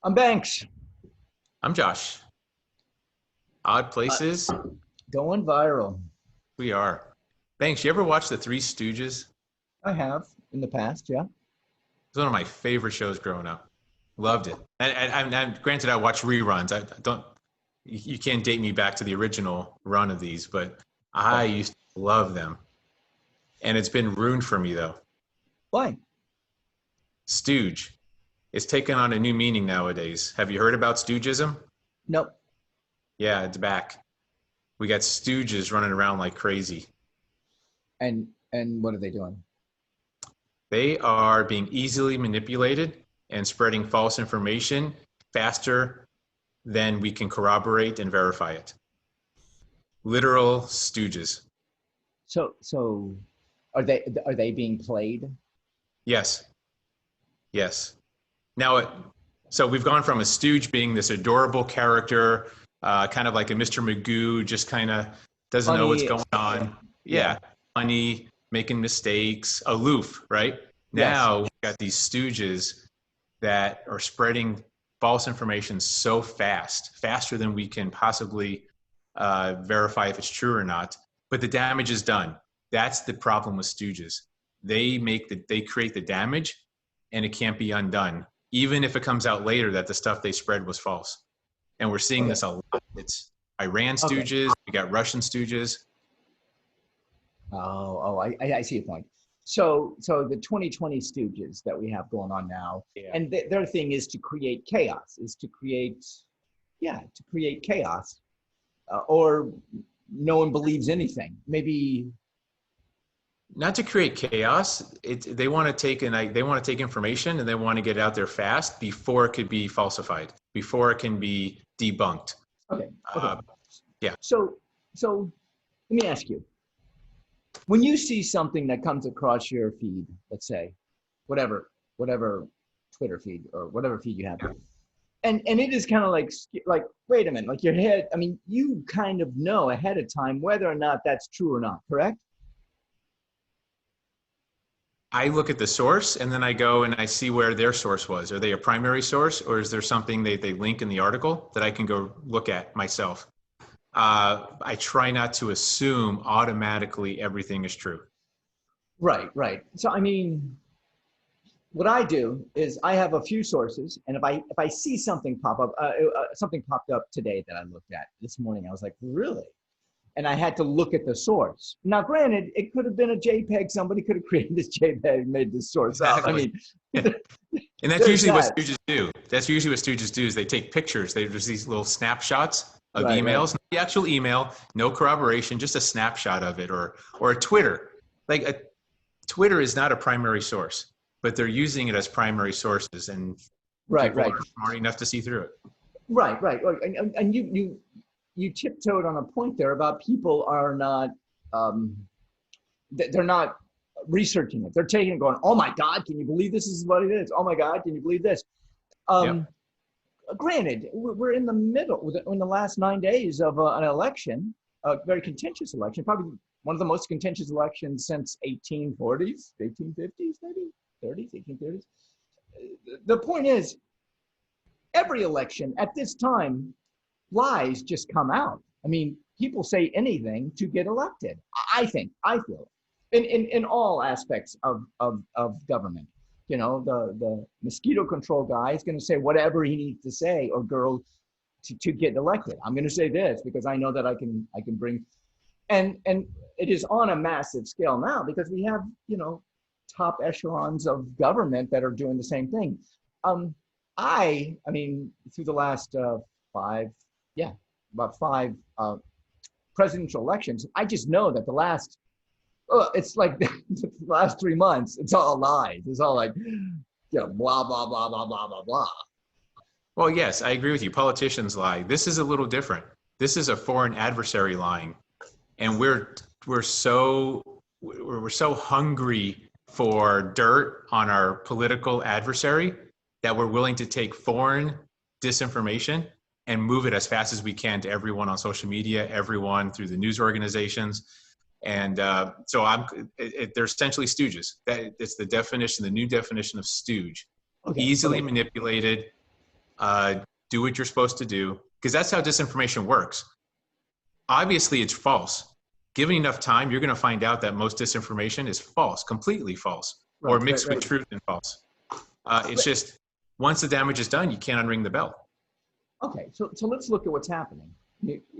I'm Banks. I'm Josh. Odd Uh, Places, Going viral. we are. Thanks. You ever watch The Three Stooges? I have in the past, yeah. It's one of my favorite shows growing up. Loved it. And granted, I watch reruns. I don't. You can't date me back to the original run of these, but I Right. used to love them. And it's been ruined for me though. Why? Stooge. It's taken on a new meaning nowadays. Have you heard about Stoogism? Nope. Yeah, it's back. We got Stooges running around like crazy. And what are they doing? They are being easily manipulated and spreading false information faster than we can corroborate and verify it. Literal stooges. So are they being played? Yes, yes. So we've gone from a stooge being this adorable character, kind of like a Mr. Magoo, just kind of doesn't know what's Funny. going on. Yeah. Yeah, funny, making mistakes, aloof, right? Yes. Now we've got these stooges that are spreading false information so fast, faster than we can possibly verify if it's true or not. But the damage is done. That's the problem with stooges. They create the damage, and it can't be undone, even if it comes out later that the stuff they spread was false. And we're seeing Okay. this a lot. It's Iran Okay. stooges. We got Russian stooges. I see your point. So the 2020 Stooges that we have going on now, Yeah. and their thing is to create chaos, to create chaos, or no one believes anything. Maybe. Not to create chaos. They want to take information and they want to get it out there fast before it could be falsified, before it can be debunked. Okay. Okay. Uh, yeah. So let me ask you. When you see something that comes across your feed, let's say, whatever Twitter feed or whatever feed you have, and it is kind of like, wait a minute, like your head, I mean, you kind of know ahead of time whether or not that's true or not, correct? I look at the source and then I go and I see where their source was. Are they a primary source, or is there something they link in the article that I can go look at myself? I try not to assume automatically everything is true. Right, right. So I mean, what I do is I have a few sources, and if I see something pop up, something popped up today that I looked at this morning. I was like, really? And I had to look at the source. Now, granted, it could have been a JPEG. Somebody could have created this JPEG and made this source up. I Exactly. mean, Yeah. And that's there's usually what that. Stooges do. That's usually what Stooges do is they take pictures. There's these little snapshots of Right, right. emails, not the actual email, no corroboration, just a snapshot of it, or a Twitter. Like a Twitter is not a primary source, but they're using it as primary sources, and Right, people right. are smart enough to see through it. Right, right. And you tiptoed on a point there about people are not um, they're not researching it. They're taking it, going, "Oh my God, can you believe this is what it is? Oh my God, can you believe this?" Yep. Um, Granted, we're in the middle, in the last 9 days of an election, a very contentious election, probably one of the most contentious elections since 1840s, 1850s, maybe 30s, 1830s. The point is, every election at this time, lies just come out. I mean, people say anything to get elected. I feel, in all aspects of government. You know, the mosquito control guy is going to say whatever he needs to say, or girl, to get elected. I'm going to say this because I know that I can bring, and it is on a massive scale now because we have, top echelons of government that are doing the same thing. Um, I mean, through the last five, yeah, about five presidential elections, I just know that it's like the last 3 months, it's all lies. It's all like, blah, blah, blah, blah, blah, blah, blah. Well, yes, I agree with you. Politicians lie. This is a little different. This is a foreign adversary lying, and we're so hungry for dirt on our political adversary that we're willing to take foreign disinformation and move it as fast as we can to everyone on social media, everyone through the news organizations. And they're essentially stooges. It's the definition, the new definition of stooge. Okay, Easily okay. manipulated, do what you're supposed to do, because that's how disinformation works. Obviously, it's false. Given enough time, you're going to find out that most disinformation is false, completely false, or mixed with truth and false. It's just, once the damage is done, you can't unring the bell. Okay, so let's look at what's happening.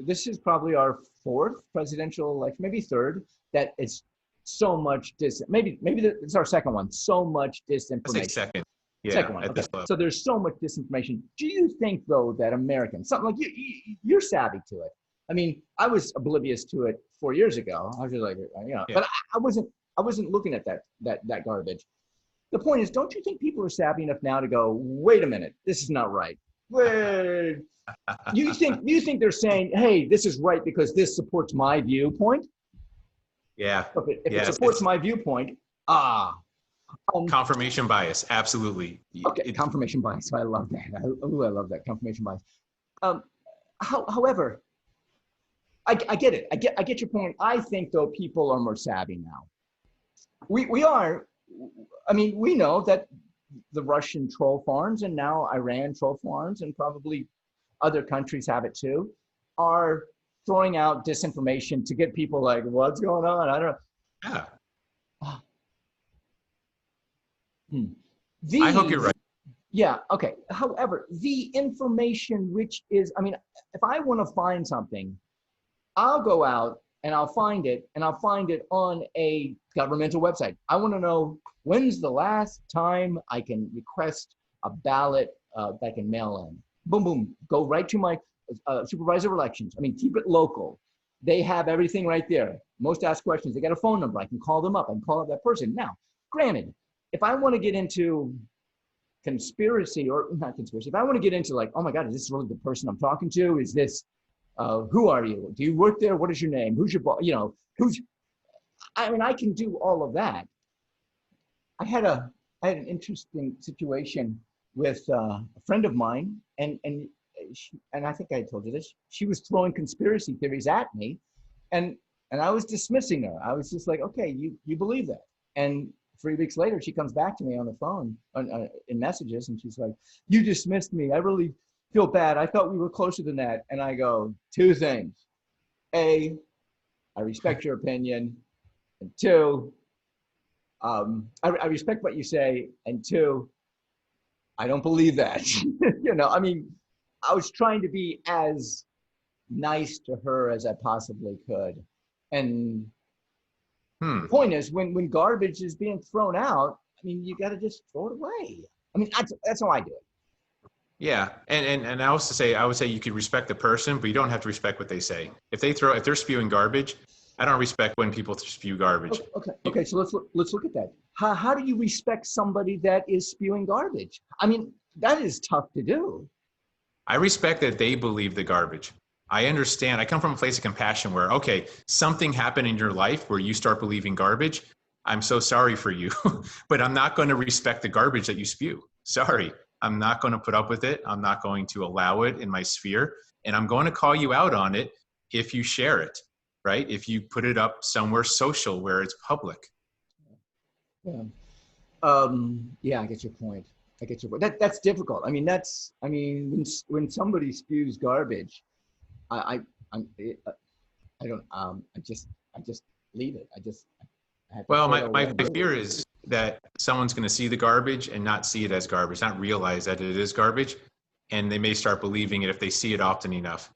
This is probably our fourth presidential election, maybe third, that is so much maybe it's our second one, so much disinformation. I say second. Yeah, second one. Okay. So there's so much disinformation. Do you think, though, that Americans, something like you're savvy to it? I mean, I was oblivious to it 4 years ago. I was just like, but I wasn't looking at that garbage. The point is, don't you think people are savvy enough now to go, wait a minute, this is not right? Wait. You think they're saying, hey, this is right because this supports my viewpoint? Yeah. If it supports my viewpoint, confirmation bias, absolutely. Okay, confirmation bias. I love that. I love that, confirmation bias. However, I get it. I get your point. I think, though, people are more savvy now. We are. I mean, we know that the Russian troll farms and now Iran troll farms, and probably other countries have it too, are throwing out disinformation to get people like, what's going on? I don't know. Yeah. I hope you're right. Yeah, okay. However, the information which is, I mean, if I want to find something, I'll go out and I'll find it, and I'll find it on a governmental website. I want to know, when's the last time I can request a ballot that I can mail in? Boom, boom, go right to my supervisor of elections. I mean, keep it local. They have everything right there. Most ask questions. They got a phone number. I can call them up. I can call up that person. Now, granted, if I want to get into conspiracy, or not conspiracy, if I want to get into like, oh my God, is this really the person I'm talking to? Is this, who are you? Do you work there? What is your name? Who's your boss? You know, I mean, I can do all of that. I had an interesting situation with a friend of mine, and I think I told you this. She was throwing conspiracy theories at me, and I was dismissing her. I was just like, okay, you believe that. And 3 weeks later, she comes back to me on the phone in messages, and she's like, you dismissed me. I really feel bad. I thought we were closer than that. And I go, two things. A, I respect your opinion. And two, I respect what you say. And two, I don't believe that. You know, I mean, I was trying to be as nice to her as I possibly could. And the point is, when garbage is being thrown out, I mean, you got to just throw it away. I mean, that's how I do it. Yeah, and I also say, I would say you could respect the person, but you don't have to respect what they say. If they're spewing garbage, I don't respect when people spew garbage. Okay. So let's look at that. How do you respect somebody that is spewing garbage? I mean, that is tough to do. I respect that they believe the garbage. I understand. I come from a place of compassion where, okay, something happened in your life where you start believing garbage. I'm so sorry for you, but I'm not going to respect the garbage that you spew. Sorry. I'm not going to put up with it. I'm not going to allow it in my sphere. And I'm going to call you out on it if you share it, right? If you put it up somewhere social where it's public. Yeah. Yeah, I get your point. That's difficult. I mean, when somebody spews garbage, I just leave it. Well, my fear is that someone's going to see the garbage and not see it as garbage, not realize that it is garbage, and they may start believing it if they see it often enough.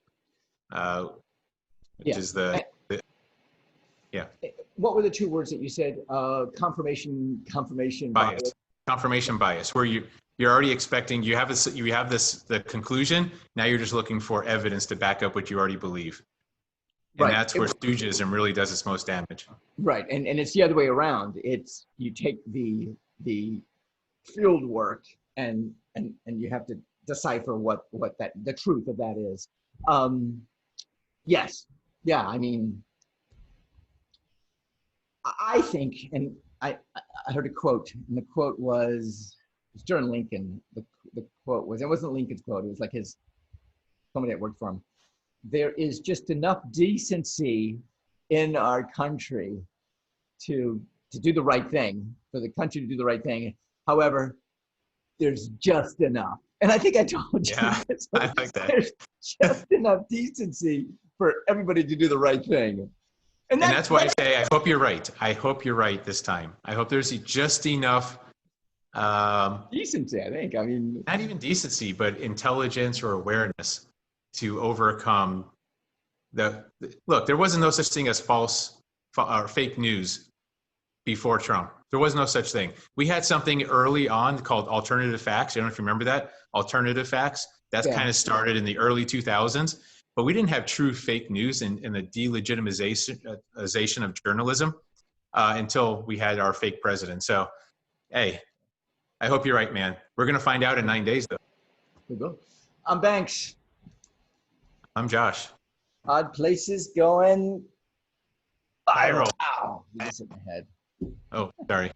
Is yeah. What were the two words that you said? Confirmation bias. Confirmation bias, where you're already expecting, you have the conclusion. Now you're just looking for evidence to back up what you already believe. And that's where Stoogesism really does its most damage. Right, and it's the other way around. It's you take the field work and you have to decipher what the truth of that is. Yes, yeah. I mean, I think, and I heard a quote, and the quote was during Lincoln. The quote was, it wasn't Lincoln's quote. It was like somebody that worked for him. There is just enough decency in our country to do the right thing, for the country to do the right thing. However, there's just enough. And I think I told you Yeah, this. I like that. There's just enough decency for everybody to do the right thing. And And that's why I say, I hope you're right. I hope you're right this time. I hope there's just enough, decency, I think. I mean, not even decency, but intelligence or awareness to overcome look, there wasn't no such thing as false or fake news before Trump. There was no such thing. We had something early on called alternative facts. I don't know if you remember that. Alternative facts. That's yeah. kind of started in the early 2000s. But we didn't have true fake news in the delegitimization of journalism until we had our fake president. So, hey, I hope you're right, man. We're going to find out in 9 days, though. There we go. I'm Banks. I'm Josh. Odd places going viral. Viral. Ow, you just hit my head. Oh, sorry.